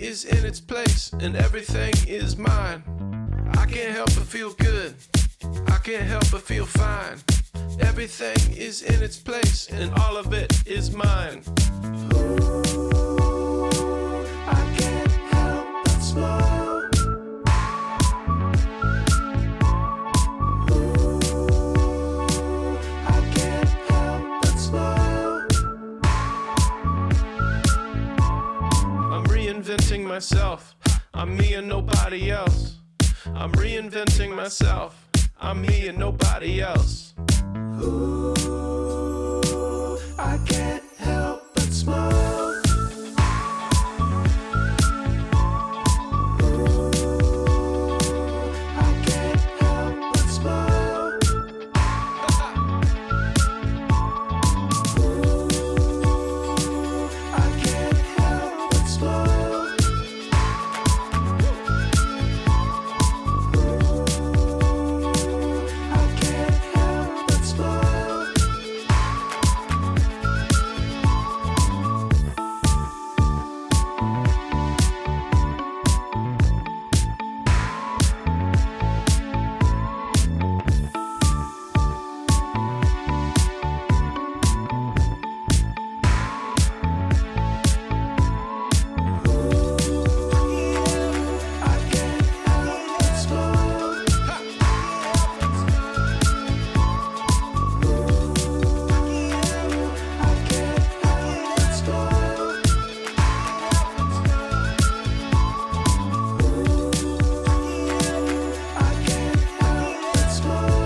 is in its place and everything is mine. I can't help but feel good. I can't help but feel fine. Everything is in its place and all of it is mine. Ooh, I can't help but smile. Ooh, I can't help but smile. I'm reinventing myself. I'm me and nobody else. I'm reinventing myself. I'm me and nobody else. Ooh, I can't help but smile. Ooh, I can't help but smile. Ooh, I can't help but smile. I can't help but smile. I can't help but smile. I can't help but smile. I can't help but smile.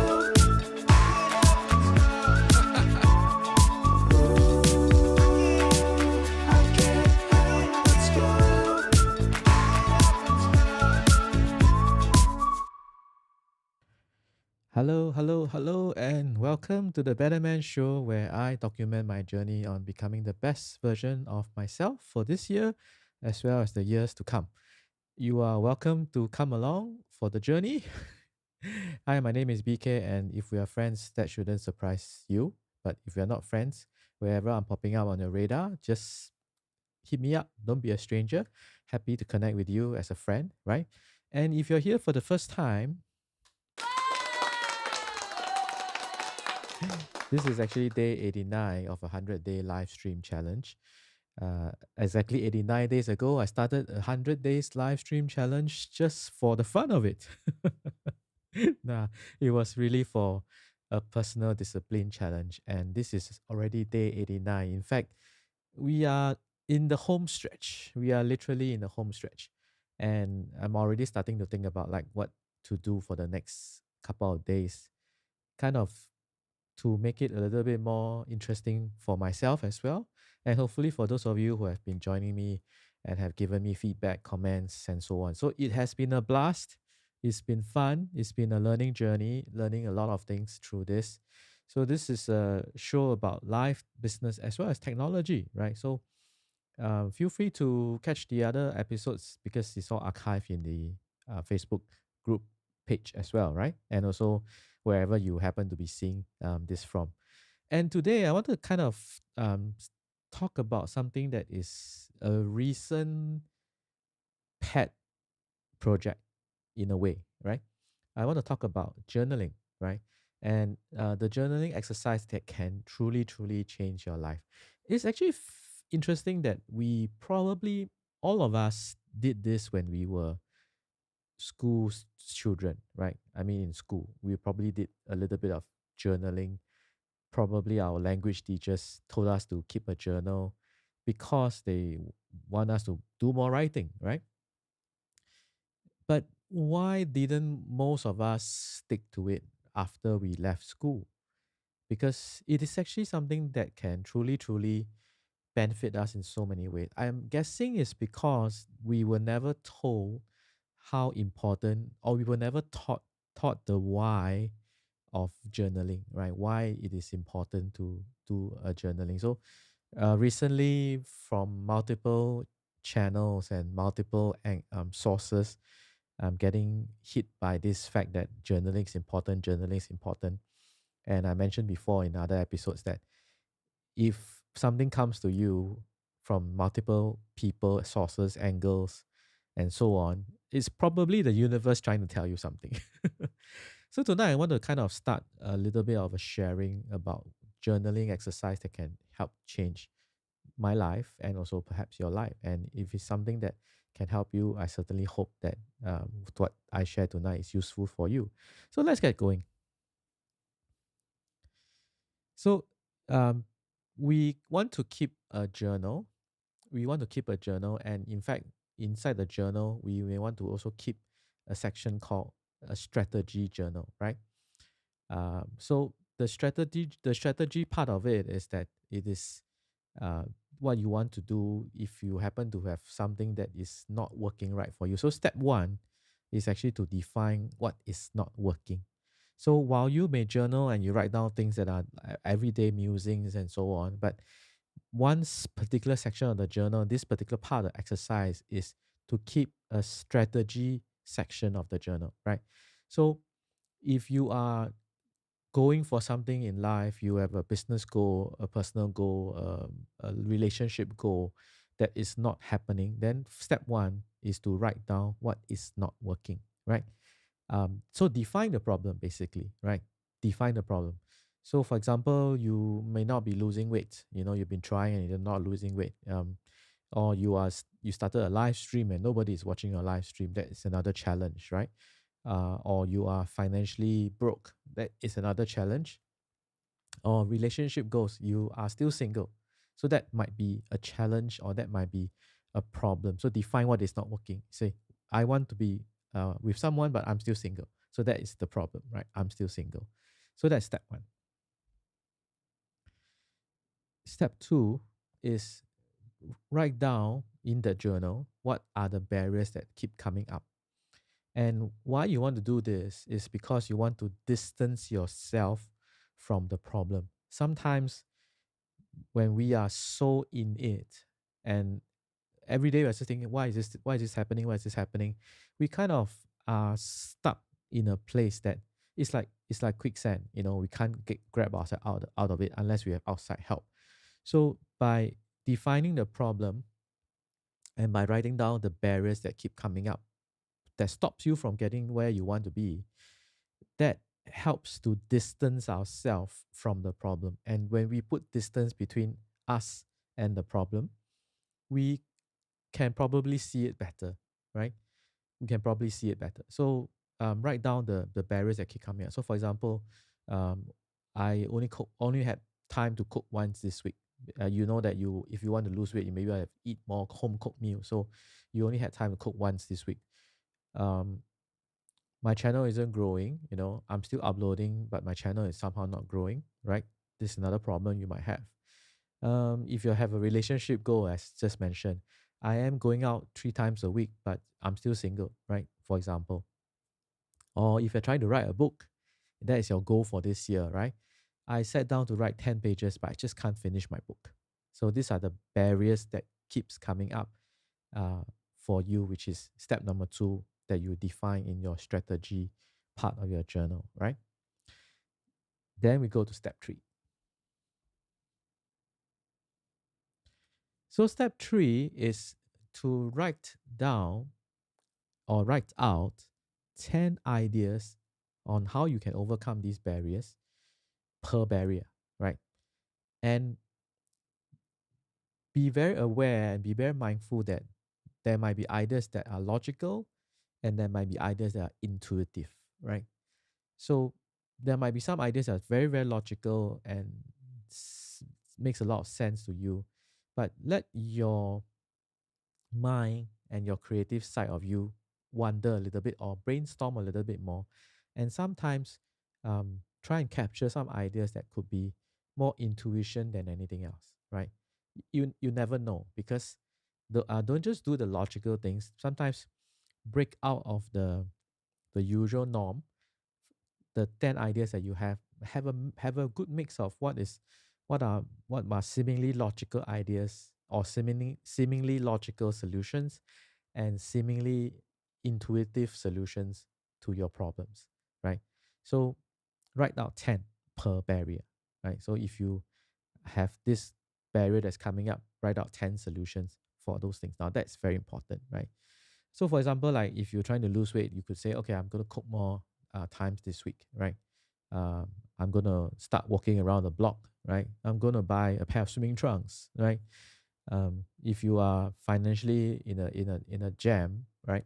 I can't help but smile. Hello, hello, hello, and welcome to the Better Man Show, where I document my journey on becoming the best version of myself for this year as well as the years to come. You are welcome to come along for the journey. Hi, my name is BK, and if we are friends, that shouldn't surprise you. But if we are not friends, wherever I'm popping up on your radar, just hit me up. Don't be a stranger. Happy to connect with you as a friend, right? And if you're here for the first time, this is actually day 89 of a 100-day live stream challenge. Exactly 89 days ago, I started a 100 days live stream challenge just for the fun of it. Nah, it was really for a personal discipline challenge. And this is already day 89. In fact, we are in the home stretch. We are literally in the home stretch. And I'm already starting to think about like what to do for the next couple of days. Kind of to make it a little bit more interesting for myself as well. And hopefully for those of you who have been joining me and have given me feedback, comments, and so on. So it has been a blast. It's been fun. It's been a learning journey, learning a lot of things through this. So this is a show about life, business, as well as technology, right? So feel free to catch the other episodes because it's all archived in the Facebook group page as well, right? And also wherever you happen to be seeing this from. And today I want to kind of talk about something that is a recent pet project in a way, right? I want to talk about journaling, right? And the journaling exercise that can truly, truly change your life. It's actually interesting that we probably, all of us, did this when we were school children, right? I mean, in school, we probably did a little bit of journaling. Probably our language teachers told us to keep a journal because they want us to do more writing, right? But why didn't most of us stick to it after we left school? Because it is actually something that can truly, truly benefit us in so many ways. I'm guessing it's because we were never told how important, or we were never taught the why of journaling, right? Why it is important to do a journaling. So recently, from multiple channels and multiple sources, I'm getting hit by this fact that journaling is important. Journaling is important, and I mentioned before in other episodes that if something comes to you from multiple people, sources, angles, and so on, it's probably the universe trying to tell you something. So tonight I want to kind of start a little bit of a sharing about journaling exercise that can help change my life and also perhaps your life. And if it's something that can help you, I certainly hope that what I share tonight is useful for you. So let's get going. So um, we want to keep a journal. We want to keep a journal, and in fact, inside the journal, we may want to also keep a section called a strategy journal, right? So the strategy part of it is that it is uh, what you want to do if you happen to have something that is not working right for you. So step one is actually to define what is not working. So while you may journal and you write down things that are everyday musings and so on, but particular section of the journal, this particular part of the exercise is to keep a strategy section of the journal, right? So if you are going for something in life, you have a business goal, a personal goal, a relationship goal that is not happening, then step one is to write down what is not working, right? So define the problem basically, right? Define the problem. So for example, you may not be losing weight. You've been trying and you're not losing weight. Or you started a live stream and nobody is watching your live stream. That is another challenge, right? Or you are financially broke. That is another challenge. Or relationship goals, you are still single. So that might be a challenge or that might be a problem. So define what is not working. Say, I want to be with someone, but I'm still single. So that is the problem, right? I'm still single. So that's step one. Step two is write down in the journal what are the barriers that keep coming up. And why you want to do this is because you want to distance yourself from the problem. Sometimes when we are so in it and every day we're just thinking, why is this happening? Why is this happening? We kind of are stuck in a place that it's like quicksand. We can't grab ourselves out of it unless we have outside help. So by defining the problem and by writing down the barriers that keep coming up that stops you from getting where you want to be, that helps to distance ourselves from the problem. And when we put distance between us and the problem, we can probably see it better, right? We can probably see it better. So write down the barriers that keep coming up. So for example, um, I only had time to cook once this week. You know that if you want to lose weight, you maybe have eat more home cooked meal. So you only had time to cook once this week. Um, my channel isn't growing. I'm still uploading, but my channel is somehow not growing, right? This is another problem you might have. If you have a relationship goal, as just mentioned, I am going out 3 times a week, but I'm still single, right? For example. Or if you're trying to write a book, that is your goal for this year, right? I sat down to write 10 pages, but I just can't finish my book. So these are the barriers that keeps coming up uh, for you, which is step number 2 that you define in your strategy part of your journal, right? Then we go to step 3. So step 3 is to write down or write out 10 ideas on how you can overcome these barriers per barrier, right? And be very aware and be very mindful that there might be ideas that are logical and there might be ideas that are intuitive, right? So there might be some ideas that are very, very logical and makes a lot of sense to you, but let your mind and your creative side of you wander a little bit or brainstorm a little bit more. And sometimes try and capture some ideas that could be more intuition than anything else, right? You never know because don't just do the logical things. Sometimes break out of the usual norm. The 10 ideas that you have a good mix of what are seemingly logical ideas or seemingly logical solutions and seemingly intuitive solutions to your problems, right? So write down 10 per barrier, right? So if you have this barrier that's coming up, write out 10 solutions for those things. Now, that's very important, right? So, for example, like if you're trying to lose weight, you could say, okay, I'm going to cook more times this week, right? I'm going to start walking around the block, right? I'm going to buy a pair of swimming trunks, right? If you are financially in a jam, right?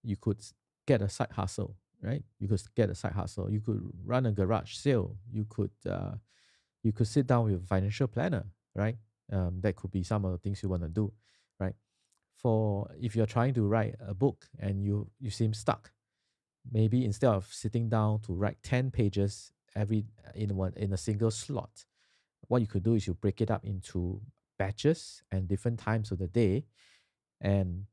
You could get a side hustle, right? You could get a side hustle. You could run a garage sale. You could sit down with a financial planner, right? That could be some of the things you want to do, right? For if you're trying to write a book and you seem stuck, maybe instead of sitting down to write 10 pages every in a single slot, what you could do is you break it up into batches and different times of the day, and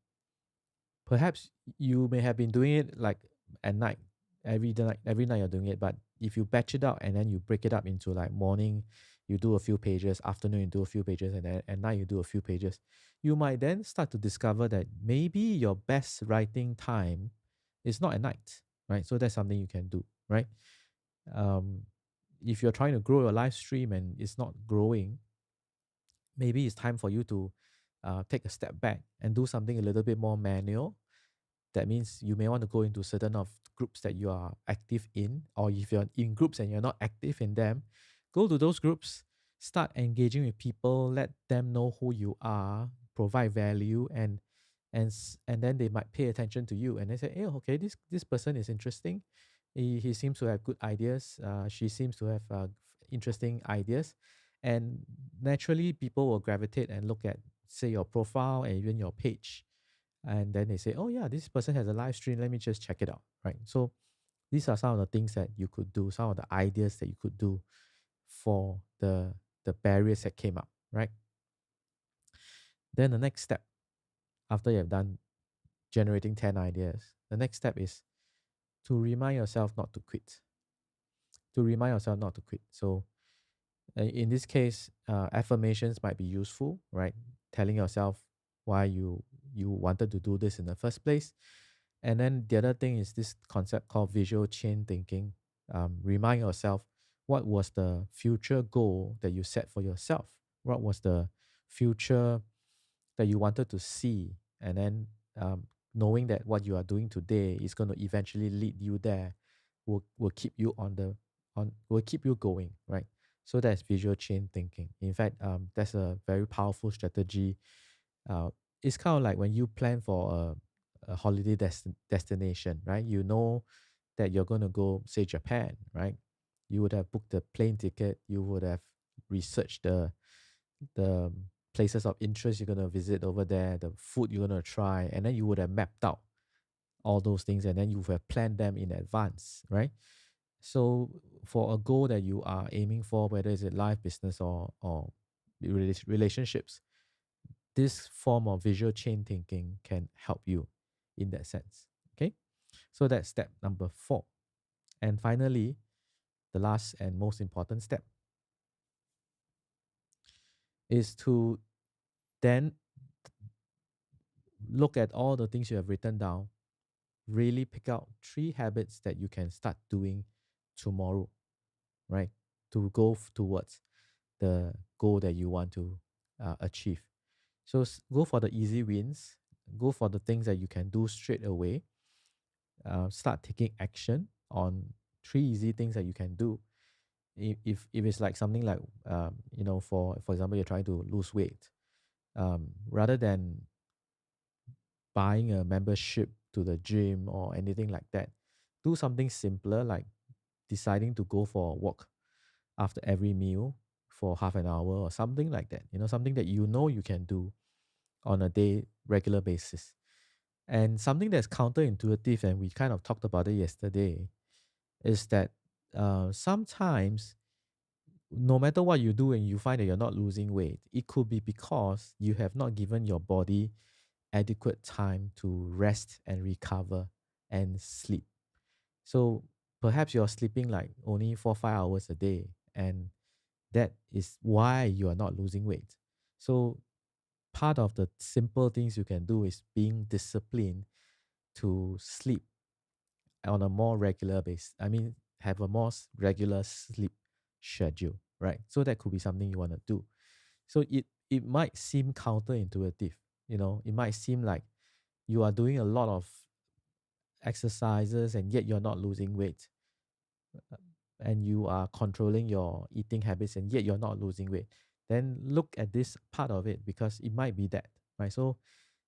perhaps you may have been doing it like at night, every night you're doing it. But if you batch it out and then you break it up into like morning, you do a few pages, afternoon you do a few pages, and then at night you do a few pages, you might then start to discover that maybe your best writing time is not at night, right? So that's something you can do, right? Um, if you're trying to grow your live stream and it's not growing, maybe it's time for you to take a step back and do something a little bit more manual. That means you may want to go into certain of groups that you are active in, or if you're in groups and you're not active in them, go to those groups, start engaging with people, let them know who you are, provide value, and then they might pay attention to you and they say, hey, okay, this person is interesting. He seems to have good ideas. She seems to have interesting ideas, and naturally people will gravitate and look at, say, your profile and even your page, and then they say, oh yeah, this person has a live stream, let me just check it out, right? So these are some of the things that you could do, some of the ideas that you could do for the barriers that came up, right? Then the next step, after you have done generating 10 ideas, the next step is to remind yourself not to quit. So in this case, affirmations might be useful, right? Telling yourself why you wanted to do this in the first place. And then the other thing is this concept called visual chain thinking. Remind yourself, what was the future goal that you set for yourself? What was the future that you wanted to see? And then knowing that what you are doing today is going to eventually lead you there, will keep you will keep you going, right? So that's visual chain thinking. In fact, that's a very powerful strategy. It's kind of like when you plan for a holiday destination, right? You know that you're going to go, say, Japan, right? You would have booked the plane ticket. You would have researched the places of interest you're going to visit over there, the food you're going to try, and then you would have mapped out all those things, and then you would have planned them in advance, right? So for a goal that you are aiming for, whether it's a life, business, or relationships, this form of visual chain thinking can help you in that sense. Okay, so that's step number 4. And finally, the last and most important step is to then look at all the things you have written down, really pick out 3 habits that you can start doing tomorrow, right? To go towards the goal that you want to achieve. So go for the easy wins, go for the things that you can do straight away. Start taking action on 3 easy things that you can do. If it's like something like for example, you're trying to lose weight, rather than buying a membership to the gym or anything like that, do something simpler like deciding to go for a walk after every meal for half an hour or something like that. Something that you can do on a regular basis. And something that's counterintuitive, and we kind of talked about it yesterday, is that sometimes no matter what you do and you find that you're not losing weight, it could be because you have not given your body adequate time to rest and recover and sleep. So perhaps you're sleeping like only 4-5 hours a day, and that is why you are not losing weight. So part of the simple things you can do is being disciplined to sleep on a more regular basis. I mean, have a more regular sleep schedule, right? So that could be something you want to do. So it might seem counterintuitive. It might seem like you are doing a lot of exercises and yet you're not losing weight, and you are controlling your eating habits and yet you're not losing weight. Then look at this part of it, because it might be that, right? So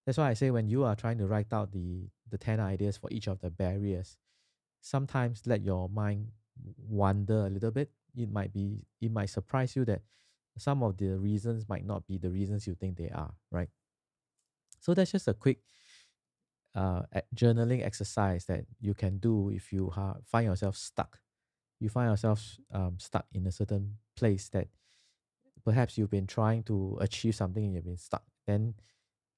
that's why I say, when you are trying to write out the 10 ideas for each of the barriers, sometimes let your mind wander a little bit. It might surprise you that some of the reasons might not be the reasons you think they are, right? So that's just a quick journaling exercise that you can do if you find yourself stuck. You find yourself stuck in a certain place that perhaps you've been trying to achieve something and you've been stuck. Then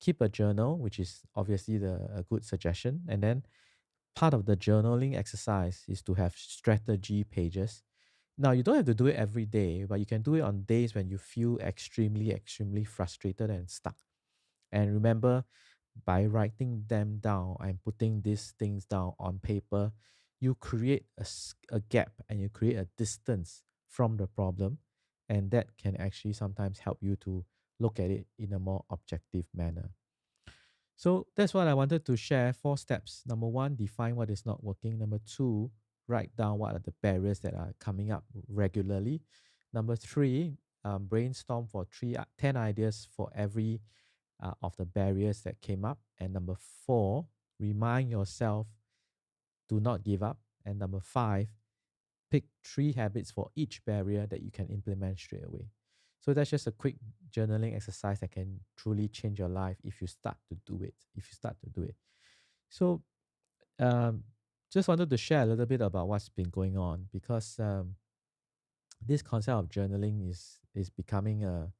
keep a journal, which is obviously a good suggestion. And then part of the journaling exercise is to have strategy pages. Now, you don't have to do it every day, but you can do it on days when you feel extremely, extremely frustrated and stuck. And remember, by writing them down and putting these things down on paper, you create a gap and you create a distance from the problem. And that can actually sometimes help you to look at it in a more objective manner. So that's what I wanted to share. 4 steps. Number one, define what is not working. Number two, write down what are the barriers that are coming up regularly. Number three, brainstorm for 10 ideas for every of the barriers that came up. And number four, remind yourself to not give up. And number five, pick 3 habits for each barrier that you can implement straight away. So that's just a quick journaling exercise that can truly change your life if you start to do it. So um, just wanted to share a little bit about what's been going on, because this concept of journaling is becoming a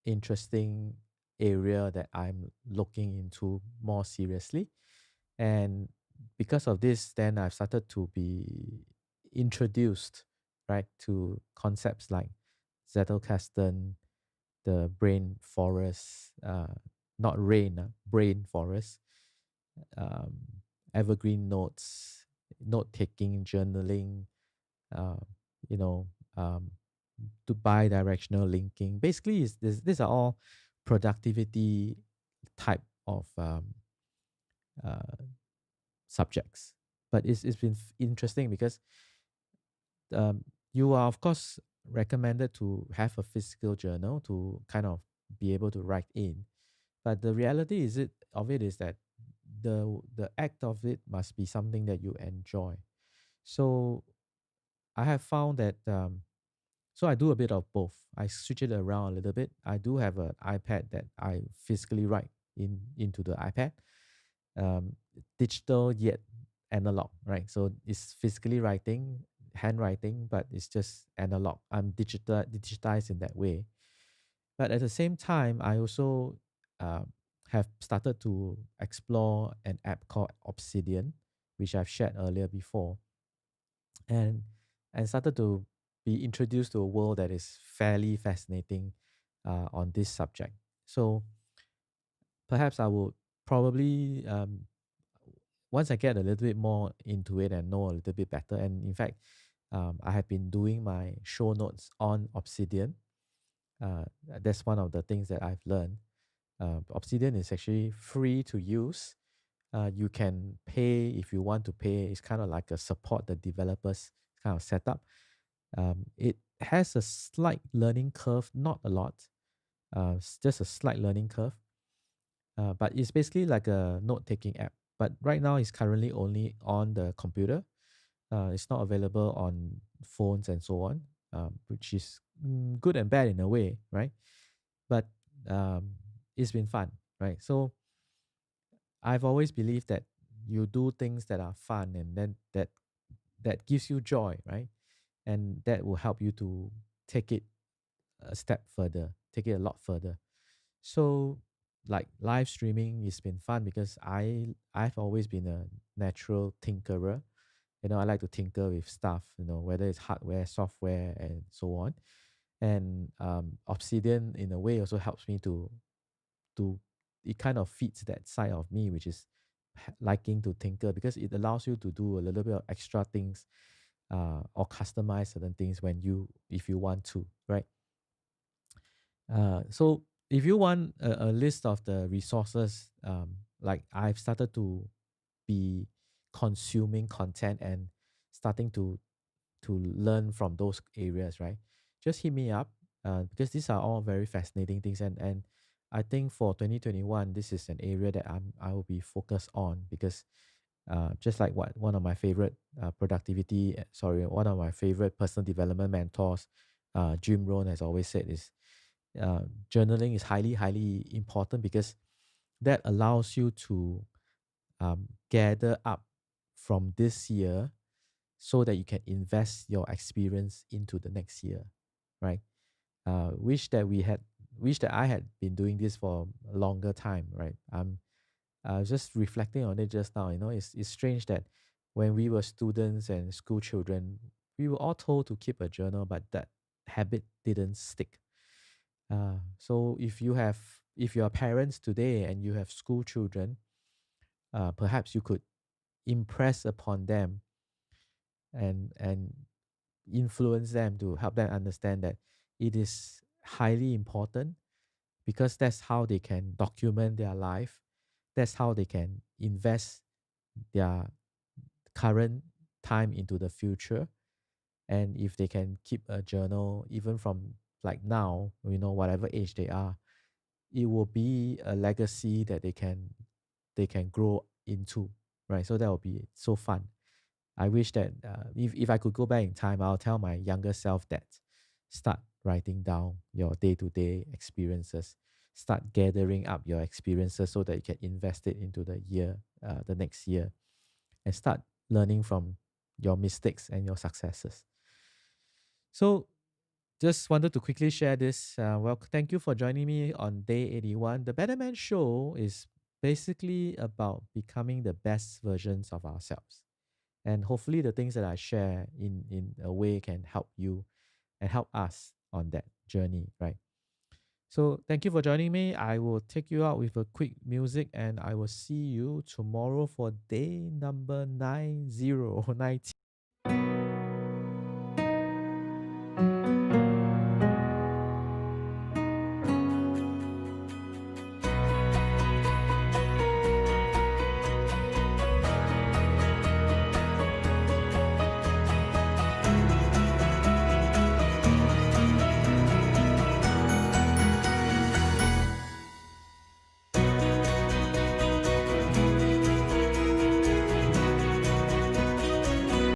interesting area that I'm looking into more seriously. And because of this, then I've started to be introduced, right, to concepts like Zettelkasten, the brain forest, not rain, brain forest, um, evergreen notes, note taking, journaling, uh, you know, um, to bi-directional linking. Basically, these are all productivity type of uh, subjects. But it's been interesting because um, you are, of course, recommended to have a physical journal to kind of be able to write in. But the reality of it is that the act of it must be something that you enjoy. So I have found that so I do a bit of both. I switch it around a little bit. I do have an iPad that I physically write into the iPad, um, digital yet analog, right? So it's physically writing, handwriting, but it's just analog. I'm digitized in that way. But at the same time, I also uh, have started to explore an app called Obsidian, which I've shared earlier before, and started to be introduced to a world that is fairly fascinating on this subject. So perhaps I would probably once I get a little bit more into it and know a little bit better, and in fact, I have been doing my show notes on Obsidian. Uh, that's one of the things that I've learned. Obsidian is actually free to use. You can pay if you want to pay. It's kind of like a support the developers kind of setup. It has a slight learning curve, not a lot, just a slight learning curve. But it's basically like a note-taking app. But right now, it's currently only on the computer. It's not available on phones and so on, which is good and bad in a way, right? But um, it's been fun, right? So I've always believed that you do things that are fun, and then that gives you joy, right? And that will help you to take it a step further, take it a lot further. So like live streaming has been fun because I've always been a natural tinkerer. I like to tinker with stuff, whether it's hardware, software, and so on. And Obsidian in a way also helps me to it kind of feeds that side of me, which is liking to tinker, because it allows you to do a little bit of extra things or customize certain things if you want to, right? So if you want a list of the resources, like I've started to be consuming content and starting to learn from those areas, right? Just hit me up, because these are all very fascinating things, and I think for 2021, this is an area that I will be focused on because just like what one of my favorite one of my favorite personal development mentors, Jim Rohn, has always said is journaling is highly important because that allows you to gather up from this year so that you can invest your experience into the next year, right? Wish that I had been doing this for a longer time, right? I'm just reflecting on it just now. It's strange that when we were students and school children, we were all told to keep a journal, but that habit didn't stick. So if you are parents today and you have school children, perhaps you could impress upon them and influence them to help them understand that it is highly important because that's how they can document their life. That's how they can invest their current time into the future. And if they can keep a journal, even from like now, whatever age they are, it will be a legacy that they can grow into, right? So that will be so fun. I wish that if I could go back in time, I'll tell my younger self that start writing down your day-to-day experiences, start gathering up your experiences so that you can invest it into the next year, and start learning from your mistakes and your successes. So just wanted to quickly share this. Well, thank you for joining me on day 81. The Better Man Show is basically about becoming the best versions of ourselves. And hopefully, the things that I share in a way can help you and help us on that journey, right? So, thank you for joining me. I will take you out with a quick music and I will see you tomorrow for day number 90,